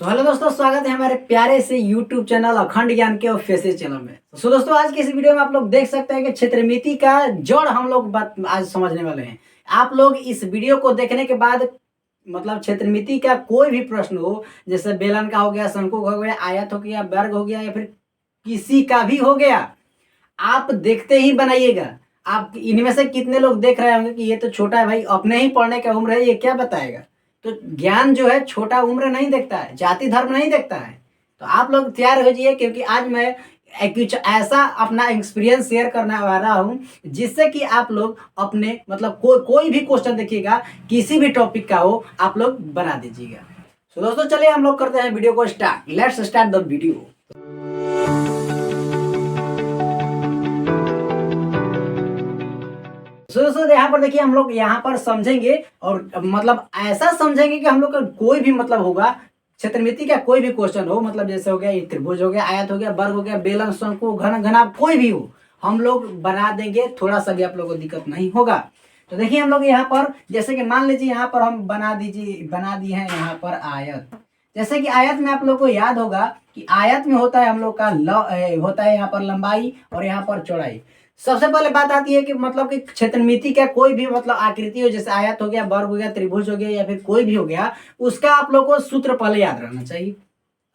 Hello दोस्तों, स्वागत है हमारे प्यारे से YouTube चैनल अखंड ज्ञान के ऑफिशियल चैनल में। दोस्तों, आज की इस वीडियो में आप लोग देख सकते हैं कि क्षेत्रमिति का जड़ हम लोग बात आज समझने वाले हैं। आप लोग इस वीडियो को देखने के बाद मतलब क्षेत्रमिति का कोई भी प्रश्न हो, जैसे बेलन का हो गया, शंकु का हो गया, आयत हो गया, वर्ग हो गया या फिर किसी का भी हो गया, आप देखते ही बनाइएगा। आप इनमें से कितने लोग देख रहे होंगे कि ये तो छोटा है भाई, अपने ही पढ़ने का उम्र है, ये क्या बताएगा। तो ज्ञान जो है छोटा उम्र नहीं देखता है, जाति धर्म नहीं देखता है। तो आप लोग तैयार हो जाइए, क्योंकि आज मैं कुछ ऐसा अपना एक्सपीरियंस शेयर करने वाला हूँ जिससे कि आप लोग अपने मतलब कोई भी क्वेश्चन देखिएगा, किसी भी टॉपिक का हो, आप लोग बना दीजिएगा। तो दोस्तों, चलिए हम लोग करते हैं वीडियो को start. Let's start the video. दोस्तों, यहाँ पर देखिए, हम लोग यहाँ पर समझेंगे और मतलब ऐसा समझेंगे कि हम लोग का कोई भी मतलब होगा, क्षेत्रमिति का कोई भी क्वेश्चन हो, मतलब जैसे हो गया त्रिभुज हो गया, आयत हो गया, वर्ग हो गया, बेलन, शंकु, घन, घनाभ, कोई भी हो, हम लोग बना देंगे। थोड़ा सा भी आप लोगों को दिक्कत नहीं होगा। तो देखिए, हम लोग यहाँ पर जैसे कि मान लीजिए यहाँ पर हम बना दिए हैं यहाँ पर आयत। जैसे कि आयत में आप लोग को याद होगा कि आयत में होता है हम लोग का होता है यहाँ पर लंबाई और यहाँ पर चौड़ाई। सबसे पहले बात आती है कि मतलब कि क्षेत्रमिति का कोई भी मतलब आकृति हो, जैसे आयत हो गया, वर्ग हो गया, त्रिभुज हो गया या फिर कोई भी हो गया, उसका आप लोग को सूत्र पहले याद रखना चाहिए।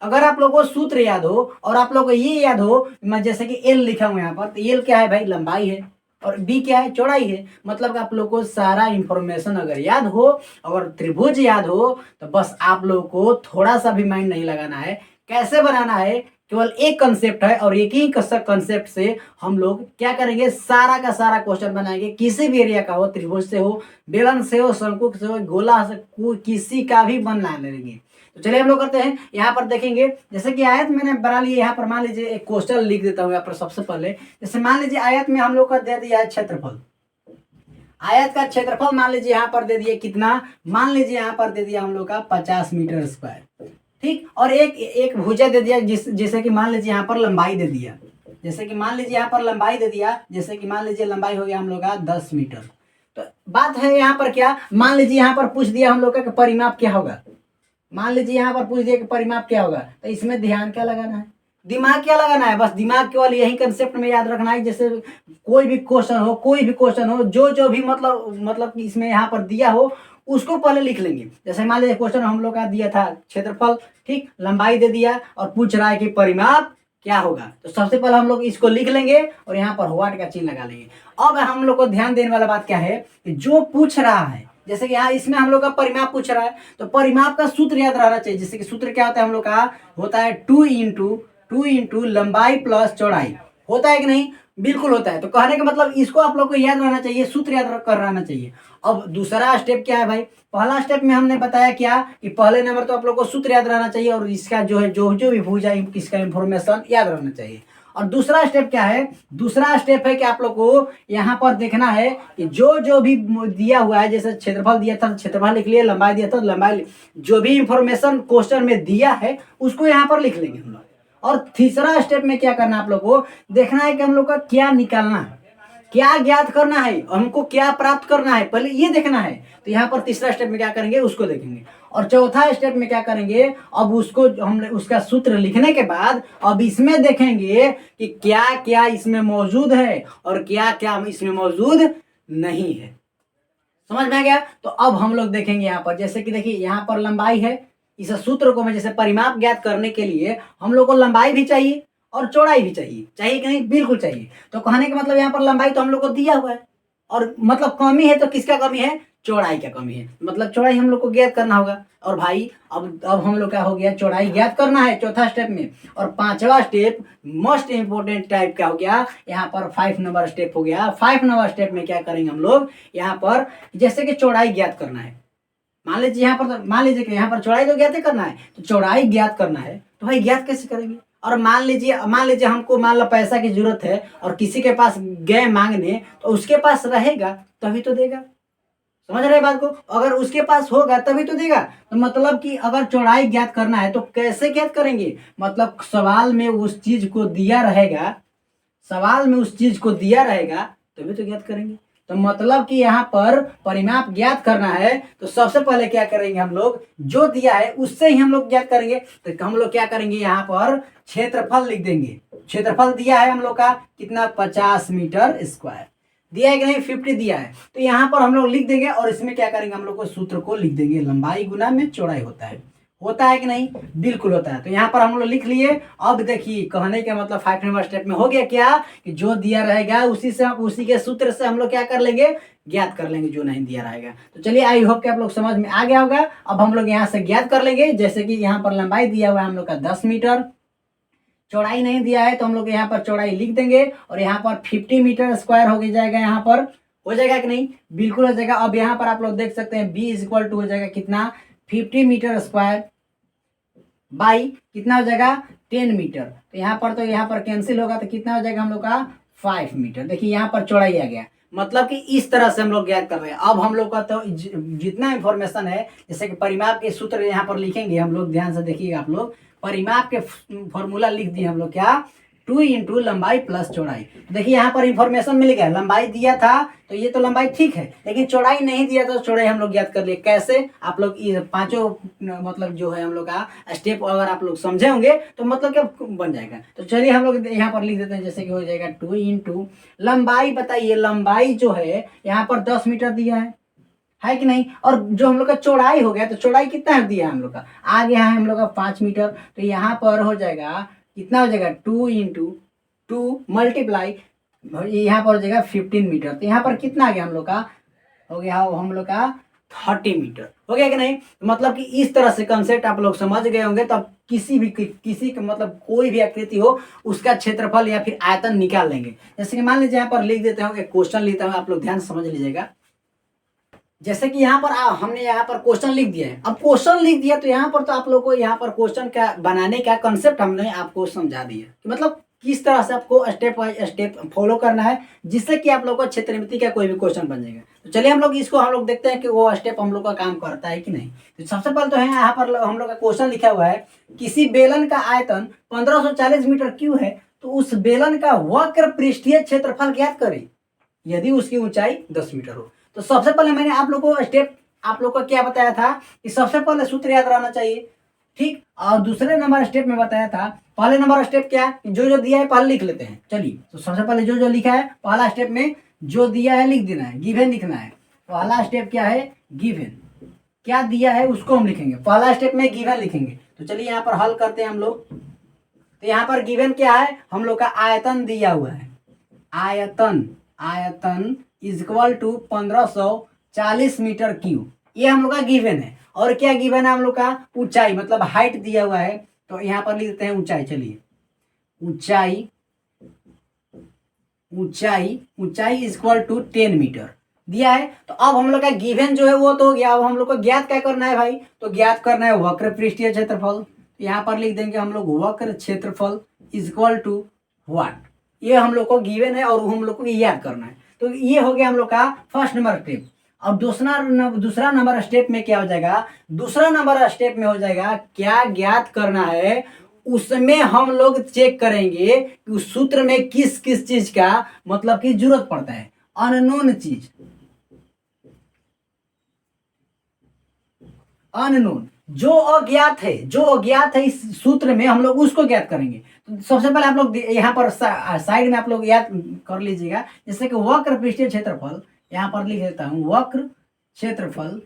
अगर आप लोग को सूत्र याद हो और आप लोग को ये याद हो, मैं जैसे कि एल लिखा हूं यहाँ पर, तो एल क्या है भाई? लंबाई है। और बी क्या है? चौड़ाई है। मतलब आप लोग को सारा इंफॉर्मेशन अगर याद हो, अगर त्रिभुज याद हो, तो बस आप लोग को थोड़ा सा भी माइंड नहीं लगाना है। कैसे बनाना है? केवल एक कंसेप्ट है और एक ही कंसेप्ट से हम लोग क्या करेंगे, सारा का सारा क्वेश्चन बनाएंगे। किसी भी एरिया का हो, त्रिभुज से हो, बेलन से हो, शंकु से हो, गोला से, किसी का भी बना लेंगे। तो चलिए हम लोग करते हैं। यहाँ पर देखेंगे, जैसे कि आयत मैंने बना ली है। यहाँ पर मान लीजिए एक क्वेश्चन लिख देता हूँ यहाँ पर सबसे पहले। जैसे मान लीजिए आयत में हम लोग का दे दिया है क्षेत्रफल। आयत का क्षेत्रफल मान लीजिए यहाँ पर दे दिए कितना, मान लीजिए यहाँ पर दे दिया हम लोग का 50 मीटर स्क्वायर, ठीक। और एक भुजा दे दिया, जैसे कि मान लीजिए यहाँ पर लंबाई दे दिया, जैसे कि मान लीजिए यहाँ पर लंबाई दे दिया, जैसे कि मान लीजिए लंबाई हो गया हम लोग का 10 मीटर। तो बात है यहाँ पर क्या, मान लीजिए यहाँ पर पूछ दिया हम लोग का परिमाप क्या होगा। मान लीजिए यहाँ पर पूछ दिया कि परिमाप क्या होगा, तो इसमें ध्यान क्या लगाना है, दिमाग क्या लगाना है? बस दिमाग केवल यही कंसेप्ट में याद रखना है। जैसे कोई भी क्वेश्चन हो, जो भी मतलब इसमें यहाँ पर दिया हो, उसको पहले लिख लेंगे। जैसे मान लीजिए क्वेश्चन हम लोग का दिया था क्षेत्रफल, ठीक, लंबाई दे दिया और पूछ रहा है कि परिमाप क्या होगा, तो सबसे पहले हम लोग इसको लिख लेंगे और यहाँ पर व्हाट का चिन्ह लगा लेंगे। अब हम लोग को ध्यान देने वाला बात क्या है कि जो पूछ रहा है, जैसे कि यहाँ इसमें हम लोग का परिमाप पूछ रहा है, तो परिमाप का सूत्र याद रहना चाहिए। जैसे कि सूत्र क्या होता है हम लोग का, होता है टू इंटू लंबाई प्लस चौड़ाई। होता है कि नहीं? बिल्कुल होता है। तो कहने का मतलब इसको आप लोग को याद रहना चाहिए, सूत्र याद कर रहना चाहिए। अब दूसरा स्टेप क्या है भाई? पहला स्टेप में हमने बताया क्या कि पहले नंबर तो आप लोग को सूत्र याद रहना चाहिए और इसका जो है जो भी भुजा इसका इंफॉर्मेशन याद रहना चाहिए। और दूसरा स्टेप क्या है? दूसरा स्टेप है कि आप लोग को यहाँ पर देखना है कि जो भी दिया हुआ है, जैसे क्षेत्रफल दिया था क्षेत्रफल लिख लिया, लंबाई दिया था लंबाई, जो भी इंफॉर्मेशन क्वेश्चन में दिया है उसको यहाँ पर लिख लेंगे हम लोग। और तीसरा स्टेप में क्या करना है, आप लोग को देखना है कि हम लोग का क्या निकालना है, क्या ज्ञात करना है, हमको क्या प्राप्त करना है, पहले ये देखना है। तो यहाँ पर तीसरा स्टेप में क्या करेंगे, उसको देखेंगे। और चौथा स्टेप में क्या करेंगे, अब उसको हमने उसका सूत्र लिखने के बाद अब इसमें देखेंगे कि क्या क्या इसमें मौजूद है और क्या क्या इसमें मौजूद नहीं है। समझ में आ गया? तो अब हम लोग देखेंगे यहाँ पर, जैसे कि देखिए यहाँ पर लंबाई है। इस सूत्र को मैं जैसे परिमाप ज्ञात करने के लिए हम लोग को लंबाई भी चाहिए और चौड़ाई भी चाहिए। चाहिए कि नहीं? बिल्कुल चाहिए। तो कहने का मतलब यहाँ पर लंबाई तो हम लोग को दिया हुआ है और मतलब कमी है, तो किसका कमी है? चौड़ाई का कमी है। मतलब चौड़ाई हम लोग को ज्ञात करना होगा। और भाई अब हम लोग क्या हो गया, चौड़ाई ज्ञात करना है चौथा स्टेप में। और पांचवा स्टेप मोस्ट इंपोर्टेंट टाइप का हो गया, यहाँ पर 5 नंबर स्टेप हो गया। 5 नंबर स्टेप में क्या करेंगे हम लोग, यहाँ पर जैसे कि चौड़ाई ज्ञात करना है। मान लीजिए यहाँ पर, मान लीजिए कि यहाँ पर चौड़ाई तो ज्ञात करना है, तो चौड़ाई ज्ञात करना है, तो भाई ज्ञात कैसे करेंगे? और मान लीजिए हमको मान लो पैसा की जरूरत है और किसी के पास गए मांगने, तो उसके पास रहेगा तभी तो देगा। समझ रहे बात को? अगर उसके पास होगा तभी तो देगा। तो मतलब कि अगर चौड़ाई ज्ञात करना है तो कैसे ज्ञात करेंगे? मतलब सवाल में उस चीज को दिया रहेगा, सवाल में उस चीज को दिया रहेगा तभी तो ज्ञात करेंगे। तो मतलब कि यहाँ पर परिमाप ज्ञात करना है तो सबसे पहले क्या करेंगे हम लोग, जो दिया है उससे ही हम लोग ज्ञात करेंगे। तो हम लोग क्या करेंगे, यहाँ पर क्षेत्रफल लिख देंगे। क्षेत्रफल दिया है हम लोग का कितना, 50 मीटर स्क्वायर दिया है कि नहीं, 50 दिया है। तो यहाँ पर हम लोग लिख देंगे और इसमें क्या करेंगे, हम लोग को सूत्र को लिख देंगे, लंबाई गुना में चौड़ाई होता है कि नहीं, बिल्कुल होता है। तो यहाँ पर हम लोग लिख लिए। अब देखिए कहने का मतलब 5 नंबर स्टेप में हो गया क्या, कि जो दिया रहेगा उसी के सूत्र से हम लोग क्या कर लेंगे, ज्ञात कर लेंगे, जो नहीं दिया रहेगा। तो चलिए आई होप कि आप लोग समझ में आ गया होगा। अब हम लोग यहाँ से ज्ञात कर लेंगे। जैसे कि यहाँ पर लंबाई दिया हुआ है हम लोग का 10 मीटर, चौड़ाई नहीं दिया है तो हम लोग यहाँ पर चौड़ाई लिख देंगे और यहाँ पर 50 मीटर स्क्वायर हो जाएगा। यहाँ पर हो जाएगा कि नहीं, बिल्कुल हो जाएगा। अब यहाँ पर आप लोग देख सकते हैं b = हो जाएगा कितना, 50 मीटर स्क्वायर बाई कितना हो जाएगा, 10 मीटर। तो यहाँ पर कैंसिल होगा तो कितना हो जाएगा हम लोग का, 5 मीटर। देखिए यहाँ पर चौड़ाई आ गया। मतलब कि इस तरह से हम लोग ज्ञात कर रहे हैं। अब हम लोग का तो जितना इंफॉर्मेशन है, जैसे कि परिमाप के सूत्र यहाँ पर लिखेंगे हम लोग, ध्यान से देखिएगा आप लोग। परिमाप के फॉर्मूला लिख दिए हम लोग, क्या, 2 × लंबाई प्लस चौड़ाई। देखिए यहाँ पर इंफॉर्मेशन मिल गया, लंबाई दिया था तो ये तो लंबाई ठीक है, लेकिन चौड़ाई नहीं दिया तो चौड़ाई हम लोग ज्ञात कर लिए। कैसे, आप लोग ये पांचों मतलब जो है हम लोग का स्टेप अगर आप लोग समझे होंगे तो मतलब क्या बन जाएगा। तो चलिए हम लोग यहाँ पर लिख देते हैं, जैसे कि हो जाएगा 2 × लंबाई। बताइए लंबाई जो है यहाँ पर 10 मीटर दिया है कि नहीं, और जो हम लोग का चौड़ाई हो गया, तो चौड़ाई कितना है दिया है हम लोग का, आ गया है हम लोग का 5 मीटर। तो यहाँ पर हो जाएगा कितना, हो जाएगा 2 × 2 मल्टीप्लाई, यहाँ पर हो जाएगा 15 मीटर। तो यहाँ पर कितना आ गया हम लोग का, हो गया हम लोग का 30 मीटर। हो गया कि नहीं। मतलब कि इस तरह से कंसेप्ट आप लोग समझ गए होंगे। तब किसी का मतलब कोई भी आकृति हो उसका क्षेत्रफल या फिर आयतन निकाल लेंगे। जैसे कि मान लीजिए यहाँ पर लिख देते हैं, क्वेश्चन लिखता हूँ, आप लोग ध्यान से समझ लीजिएगा। जैसे कि यहाँ पर हमने यहाँ पर क्वेश्चन लिख दिया है। अब क्वेश्चन लिख दिया तो यहाँ पर तो आप लोग को यहाँ पर क्वेश्चन का बनाने का कंसेप्ट हमने आपको समझा दिया कि मतलब किस तरह से आपको स्टेप बाय स्टेप फॉलो करना है, जिससे कि आप लोग को क्षेत्रमिति का कोई भी क्वेश्चन बन जाएगा। तो चलिए हम लोग देखते हैं कि वो स्टेप हम लोग का काम करता है कि नहीं। तो सबसे पहले तो है यहाँ पर हम लोग का क्वेश्चन लिखा हुआ है, किसी बेलन का आयतन 1540 मीटर क्यूब है तो उस बेलन का वक्र पृष्ठीय क्षेत्रफल ज्ञात करें यदि उसकी ऊंचाई 10 मीटर हो। तो सबसे पहले मैंने आप लोग को स्टेप आप लोग को क्या बताया था कि सबसे पहले सूत्र याद रहना चाहिए, ठीक। और दूसरे नंबर स्टेप में बताया था, पहले नंबर स्टेप क्या है, जो दिया है पहले लिख लेते हैं। चलिए तो सबसे पहले जो लिखा है पहला स्टेप में जो दिया है लिख देना है, गिवन लिखना है। पहला स्टेप क्या है, गिवन, क्या दिया है उसको हम लिखेंगे। पहला स्टेप में गिवन लिखेंगे। तो चलिए यहाँ पर हल करते हैं हम लोग। तो यहाँ पर गिवन क्या है, हम लोग का आयतन दिया हुआ है, आयतन = 1540 मीटर क्यूब, ये हम लोग का गिवन है। और क्या गिवन है हम लोग का, ऊंचाई मतलब हाइट दिया हुआ है। तो यहाँ पर लिख देते हैं ऊंचाई। चलिए ऊंचाई = 10 मीटर दिया है। तो अब हम लोग का गिवन जो है वो तो हो गया। अब हम लोग को ज्ञात क्या करना है भाई, तो ज्ञात करना है वक्र पृष्ठीय क्षेत्रफल। यहाँ पर लिख देंगे हम लोग वक्र क्षेत्रफल = व्हाट, ये हम लोग को गिवन है और हम लोग को याद करना है। तो ये हो गया हम लोग का फर्स्ट नंबर स्टेप। अब दूसरा नंबर स्टेप में क्या हो जाएगा, दूसरा नंबर स्टेप में हो जाएगा क्या ज्ञात करना है, उसमें हम लोग चेक करेंगे कि उस सूत्र में किस किस चीज का मतलब की जरूरत पड़ता है। अननोन चीज, अननोन जो अज्ञात है इस सूत्र में हम लोग उसको ज्ञात करेंगे। तो सबसे पहले आप लोग यहाँ पर साइड में आप लोग याद कर लीजिएगा, जैसे कि वक्र पृष्ठीय क्षेत्रफल, यहाँ पर लिख देता हूँ वक्र क्षेत्रफल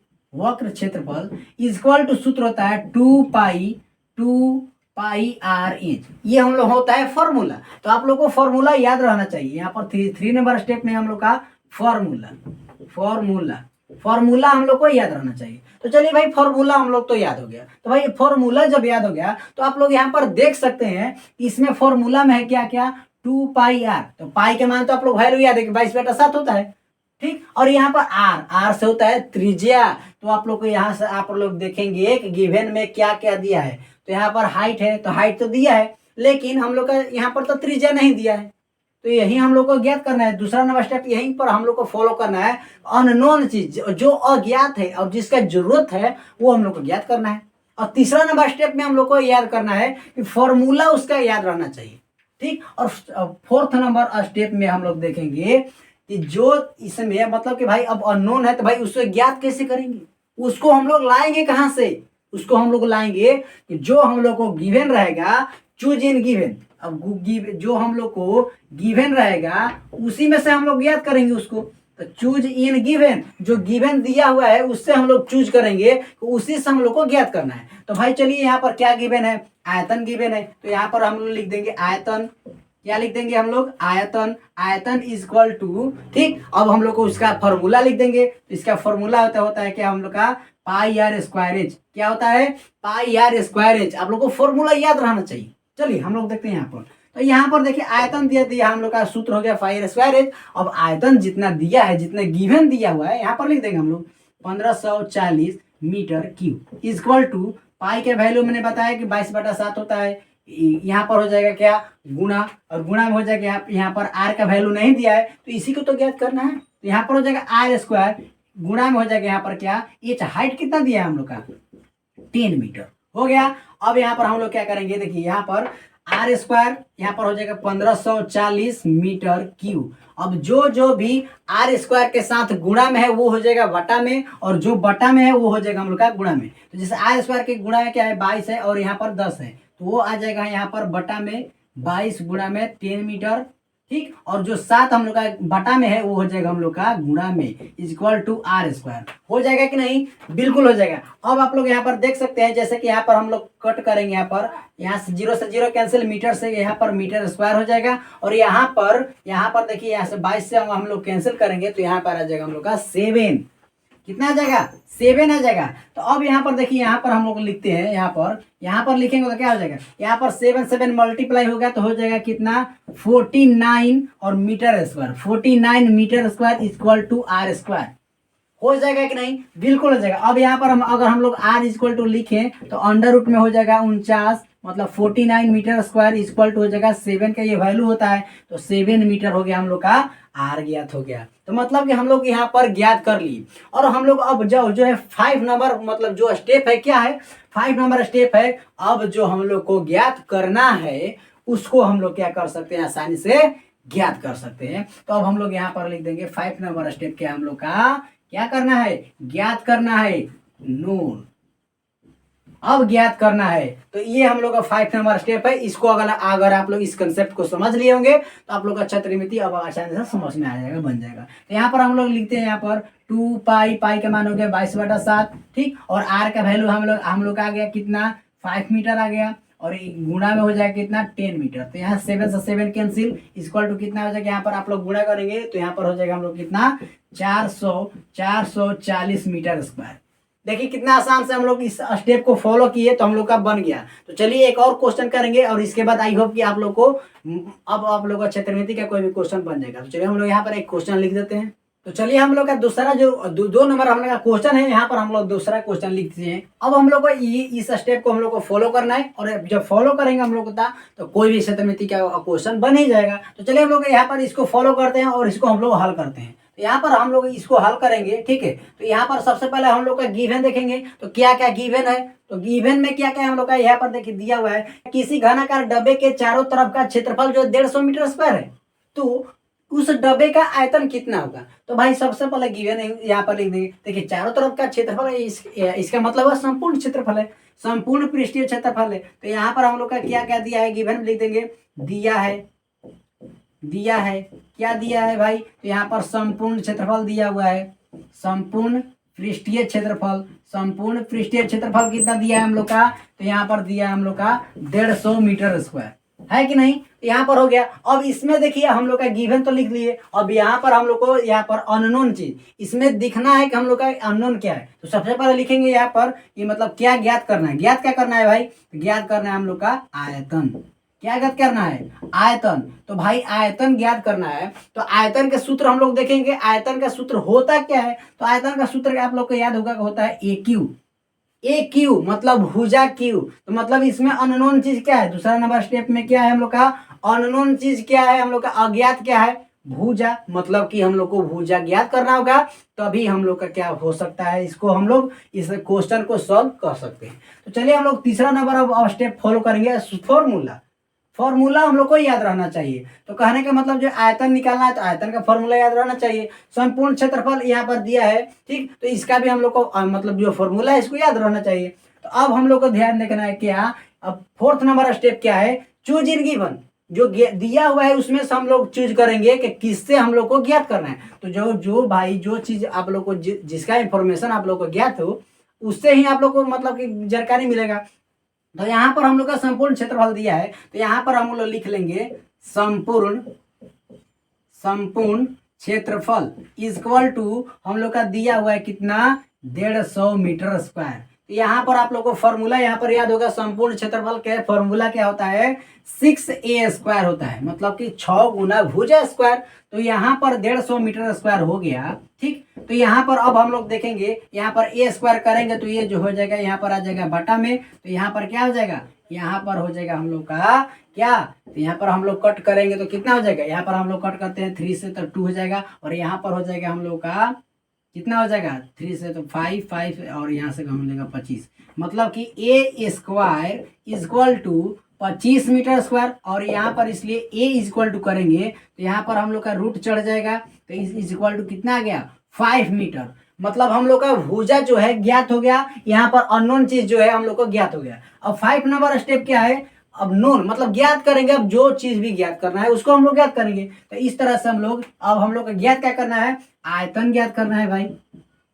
= सूत्र होता है 2πr/इंच। ये हम लोग होता है फॉर्मूला। तो आप लोग को फॉर्मूला याद रहना चाहिए। यहाँ पर 3 नंबर स्टेप में हम लोग का फॉर्मूला हम लोग को याद रहना चाहिए। तो चलिए भाई फॉर्मूला हम लोग तो याद हो गया। तो भाई फॉर्मूला जब याद हो गया तो आप लोग यहाँ पर देख सकते हैं इसमें फॉर्मूला में है क्या क्या, 2πr। तो पाई के मान तो आप लोग वैल्यू याद है कि 22/7 होता है, ठीक। और यहाँ पर आर से होता है त्रिज्या। तो आप लोग को यहाँ से आप लोग देखेंगे कि गिवन में क्या क्या दिया है। तो यहाँ पर हाइट है, तो हाइट तो दिया है, लेकिन हम लोग का यहाँ पर तो त्रिज्या नहीं दिया है। तो यही हम लोग को ज्ञात करना है। दूसरा नंबर स्टेप यहीं पर हम लोग को फॉलो करना है, अननोन चीज जो अज्ञात है और जिसका जरूरत है वो हम लोग को ज्ञात करना है। और तीसरा नंबर स्टेप में हम लोग को याद करना है कि फॉर्मूला उसका याद रहना चाहिए, ठीक। और फोर्थ नंबर स्टेप में हम लोग देखेंगे कि जो इसमें मतलब कि भाई अब अननोन है तो भाई उसको ज्ञात कैसे करेंगे, उसको हम लोग लाएंगे कहाँ से, उसको हम लोग लाएंगे कि जो हम लोग को गिवन रहेगा, चूज इन गिवन, अब जो हम लोग को गिवन रहेगा उसी में से हम लोग ज्ञात करेंगे उसको। तो चूज इन गिवन, जो गिवन दिया हुआ है उससे हम लोग चूज करेंगे, तो उसी से हम लोग को ज्ञात करना है। तो भाई चलिए यहाँ पर क्या गिवन है, आयतन गिवन है, तो यहाँ पर हम लोग लिख देंगे आयतन, क्या लिख देंगे हम लोग, आयतन, आयतन इज इक्वल टू, ठीक। अब हम लोग को उसका फॉर्मूला लिख देंगे, तो इसका फॉर्मूला होता है क्या हम लोग का, पाई आर स्क्वायर एच, क्या होता है, पाई आर स्क्वायर एच। आप लोग को फॉर्मूला याद रहना चाहिए। चलिए हम लोग देखते हैं यहाँ पर, तो यहाँ पर देखिए आयतन दिया हम लोग का सूत्र हो गया पाई आर स्क्वायर एच। अब आयतन जितना दिया है, जितना गिवन दिया हुआ है यहाँ पर लिख देंगे हम लोग 1540 metre cube is equal to, pi के वैल्यू मैंने बताया कि 22/7 होता है, यहाँ पर हो जाएगा क्या, गुणा, और गुणा में हो जाएगा यहाँ पर आर का वैल्यू नहीं दिया है तो इसी को तो ज्ञात करना है, तो यहाँ पर हो जाएगा आर स्क्वायर, गुणा में हो जाएगा यहाँ पर क्या, एच हाइट कितना दिया है हम लोग का 10 मीटर हो गया। अब यहाँ पर हम लोग क्या करेंगे, देखिए यहाँ पर आर स्क्वायर यहाँ पर हो जाएगा 1540 मीटर क्यूब। अब जो भी आर स्क्वायर के साथ गुणा में है वो हो जाएगा बटा में, और जो बटा में है वो हो जाएगा हम लोग का गुणा में। तो जैसे आर स्क्वायर के गुणा में क्या है 22 है और यहाँ पर 10 है, तो वो आ जाएगा यहाँ पर बटा में 22 गुणा में 10 मीटर, ठीक। और जो 7 हम लोग का बटा में है वो हो जाएगा हम लोग का गुणा में, is equal to R square. हो जाएगा कि नहीं, बिल्कुल हो जाएगा। अब आप लोग यहाँ पर देख सकते हैं, जैसे कि यहाँ पर हम लोग कट करेंगे, यहाँ से 0 से 0 कैंसिल, मीटर से यहाँ पर मीटर स्क्वायर हो जाएगा, और यहाँ पर देखिए यहाँ से 22 से हम लोग कैंसिल करेंगे तो यहाँ पर आ जाएगा हम लोग का 7, कितना आ जाएगा 7 आ जाएगा। तो अब यहाँ पर देखिए, यहाँ पर हम लोग लिखते हैं, यहाँ पर लिखेंगे तो क्या हो जाएगा, यहाँ पर 7 मल्टीप्लाई होगा तो हो जाएगा कितना 49 और meter square, 49 meter square equal to R square. हो जाएगा कि नहीं, बिल्कुल हो जाएगा। अब यहाँ पर अगर हम लोग आर इक्वल टू लिखें तो अंडर रूट में हो जाएगा 49, मतलब 49 मीटर स्क्वायर इक्वल टू हो जाएगा 7 का ये वैल्यू होता है, तो 7 मीटर हो गया हम लोग का आर ज्ञात हो गया। तो मतलब कि हम लोग यहाँ पर ज्ञात कर लिए। और हम लोग अब जो है 5 नंबर मतलब जो स्टेप है, क्या है 5 नंबर स्टेप है। अब जो हम लोग को ज्ञात करना है उसको हम लोग क्या कर सकते हैं, आसानी से ज्ञात कर सकते हैं। तो अब हम लोग यहाँ पर लिख देंगे 5 नंबर स्टेप क्या हम लोग का क्या करना है, ज्ञात करना है नून। अब ज्ञात करना है, तो ये हम लोग का 5 नंबर स्टेप है। इसको अगर आप लोग इस कंसेप्ट को समझ लिए होंगे तो आप लोग का त्रिमिति अब आसानी से समझ में आ जाएगा, बन जाएगा। तो यहाँ पर हम लोग लिखते हैं, यहाँ पर 2 पाई, पाई का मान हो गया 22/7, ठीक। और आर का वैल्यू हम लोग का आ गया कितना 5 मीटर आ गया, और गुणा में हो जाएगा कितना 10 मीटर। तो यहाँ 7 से 7 कैंसिल, इक्वल टू कितना हो जाएगा, यहाँ पर आप लोग गुणा करेंगे तो यहाँ पर हो जाएगा हम लोग कितना 440 मीटर स्क्वायर। देखिए कितना आसान से हम लोग इस स्टेप को फॉलो किए तो हम लोग का बन गया। तो चलिए एक और क्वेश्चन करेंगे, और इसके बाद आई होप कि आप लोग को अब आप लोग का क्षेत्रमिति का कोई भी क्वेश्चन बन जाएगा। तो चलिए हम लोग यहाँ पर एक क्वेश्चन लिख देते हैं। तो चलिए हम लोग का दूसरा जो 2 नंबर हम लोग का क्वेश्चन है, यहाँ पर हम लोग दूसरा क्वेश्चन लिखते हैं। अब हम लोग को इस स्टेप को हम लोग को फॉलो करना है, और जब फॉलो करेंगे हम लोग का तो कोई भी क्षेत्रमिति का क्वेश्चन बन ही जाएगा। तो चलिए हम लोग यहाँ पर इसको फॉलो करते हैं और इसको हम लोग हल करते हैं। तो यहाँ पर हम लोग इसको हल करेंगे, ठीक है। तो यहाँ पर सबसे पहले हम लोग का गिवन देखेंगे, तो क्या क्या गिवन है। तो गिवन में क्या क्या हम लोग का यहाँ पर देखिए दिया हुआ है, किसी घनाकार डब्बे के चारों तरफ का क्षेत्रफल जो 150 मीटर स्क्वायर है, तो उस डब्बे का आयतन कितना होगा। तो भाई सबसे पहले गिवन यहाँ पर लिख देंगे, देखिए चारों तरफ का क्षेत्रफल है, इसका मतलब है संपूर्ण क्षेत्रफल है, संपूर्ण पृष्ठीय क्षेत्रफल है। तो यहाँ पर हम लोग का क्या क्या दिया है, गिवन में लिख देंगे, दिया है क्या दिया है भाई, तो यहाँ पर संपूर्ण क्षेत्रफल दिया हुआ है, संपूर्ण पृष्ठीय क्षेत्रफल कितना दिया है हम लोग का, तो यहाँ पर दिया है हम लोग का 150 मीटर स्क्वायर, है कि नहीं। तो यहाँ पर हो गया। अब इसमें देखिए हम लोग का गिवन तो लिख लिए, अब यहाँ पर हम लोग को यहाँ पर अननोन चीज इसमें दिखना है कि हम लोग का अननोन क्या है। तो सबसे पहले लिखेंगे यहाँ पर ये मतलब क्या ज्ञात करना है, ज्ञात क्या करना है भाई, ज्ञात करना है हम लोग का आयतन। क्या ज्ञात करना है, आयतन। तो भाई आयतन ज्ञात करना है, तो आयतन के सूत्र हम लोग देखेंगे, आयतन का सूत्र होता क्या है। तो आयतन का सूत्र आप लोग को याद होगा होता है ए क्यू मतलब भुजा क्यू। तो मतलब इसमें अननोन चीज क्या है, दूसरा नंबर स्टेप में क्या है हम लोग का अननोन चीज क्या है, हम लोग का अज्ञात क्या है, भुजा। मतलब कि हम लोग को भुजा ज्ञात करना होगा तभी हम लोग का क्या हो सकता है, इसको हम लोग इस क्वेश्चन को सॉल्व कर सकते हैं। तो चलिए हम लोग तीसरा नंबर अब स्टेप फॉलो करेंगे, फॉर्मूला। फॉर्मूला हम लोग को याद रहना चाहिए। तो कहने का मतलब जो आयतन निकालना है तो आयतन का फॉर्मूला याद रहना चाहिए। संपूर्ण क्षेत्रफल यहाँ पर दिया है, ठीक, तो इसका भी हम लोग को मतलब जो फॉर्मूला है इसको याद रहना चाहिए। तो अब हम लोग को ध्यान देखना है क्या, अब फोर्थ नंबर स्टेप क्या है, चूज इन गिवन, जो दिया हुआ है उसमें से हम लोग चूज करेंगे कि किससे हम लोग को ज्ञात करना है। तो जो जो भाई जो चीज आप लोग को जिसका इंफॉर्मेशन आप लोग को ज्ञात हो उससे ही आप लोग को मतलब कि जानकारी मिलेगा। तो यहाँ पर हम लोग का संपूर्ण क्षेत्रफल दिया है, तो यहाँ पर हम लोग लिख लेंगे संपूर्ण संपूर्ण क्षेत्रफल इक्वल टू हम लोग का दिया हुआ है कितना, 150 मीटर स्क्वायर। तो यहाँ पर आप लोग को फॉर्मूला यहाँ पर याद होगा, संपूर्ण क्षेत्रफल के फॉर्मूला क्या होता है, 6a स्क्वायर होता है, मतलब कि 6 गुना भुजा स्क्वायर। तो यहाँ पर 150 मीटर स्क्वायर हो गया, ठीक। तो यहाँ पर अब हम लोग देखेंगे, यहाँ पर a स्क्वायर करेंगे तो ये जो हो जाएगा यहाँ पर आ जाएगा बटा में, तो यहाँ पर क्या हो जाएगा, यहाँ पर हो जाएगा हम लोग का क्या, तो यहाँ पर हम लोग कट करेंगे तो कितना हो जाएगा, यहाँ पर हम लोग कट करते हैं 3 से तो 2 हो जाएगा, और यहाँ पर हो जाएगा हम लोग का कितना हो जाएगा, 3 से तो 5 और यहाँ से हम लेगा 25, मतलब कि a square equal to 25 meter square. और यहाँ पर इसलिए a इक्वल टू करेंगे तो यहाँ पर हम लोग का रूट चढ़ जाएगा, तो इस इक्वल टू कितना आ गया, 5 मीटर। मतलब हम लोग का भुजा जो है ज्ञात हो गया, यहाँ पर अननोन चीज जो है हम लोग को ज्ञात हो गया। अब 5 नंबर स्टेप क्या है, अब नोन मतलब ज्ञात करेंगे, अब जो चीज भी ज्ञात करना है उसको हम लोग ज्ञात करेंगे। तो इस तरह से हम लोग, अब हम लोग को ज्ञात क्या करना है, आयतन ज्ञात करना है भाई,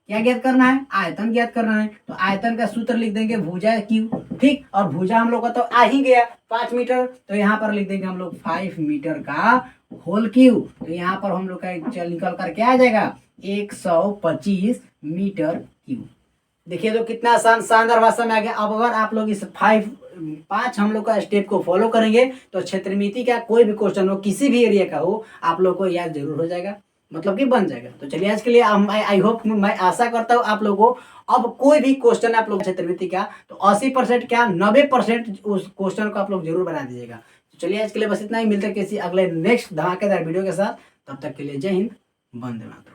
क्या ज्ञात करना है, आयतन ज्ञात करना है। तो आयतन का सूत्र लिख देंगे भुजा क्यू, ठीक, और भुजा हम लोग का तो आ ही गया 5 मीटर, तो यहाँ पर लिख देंगे हम लोग 5 मीटर का होल क्यू। तो यहाँ पर हम लोग का चल निकल कर क्या आ जाएगा, 125 मीटर क्यू। देखिए तो कितना आसान शानदार भाषा में आ गया। अब अगर आप लोग इस 5 हम लोग का स्टेप को फॉलो करेंगे तो क्षेत्रमिति का कोई भी क्वेश्चन हो, किसी भी एरिया का हो, आप लोग को याद जरूर हो जाएगा, मतलब कि बन जाएगा। तो चलिए आज के लिए आई होप, मैं आशा करता हूँ आप लोगों को अब कोई भी क्वेश्चन आप लोग क्षेत्रमिति का तो 80% क्या 90% उस क्वेश्चन को आप लोग जरूर बना दीजिएगा। तो चलिए आज के लिए बस इतना ही, मिलते हैं किसी अगले नेक्स्ट धमाकेदार वीडियो के साथ, तब तक के लिए जय हिंद, वंदे मातरम।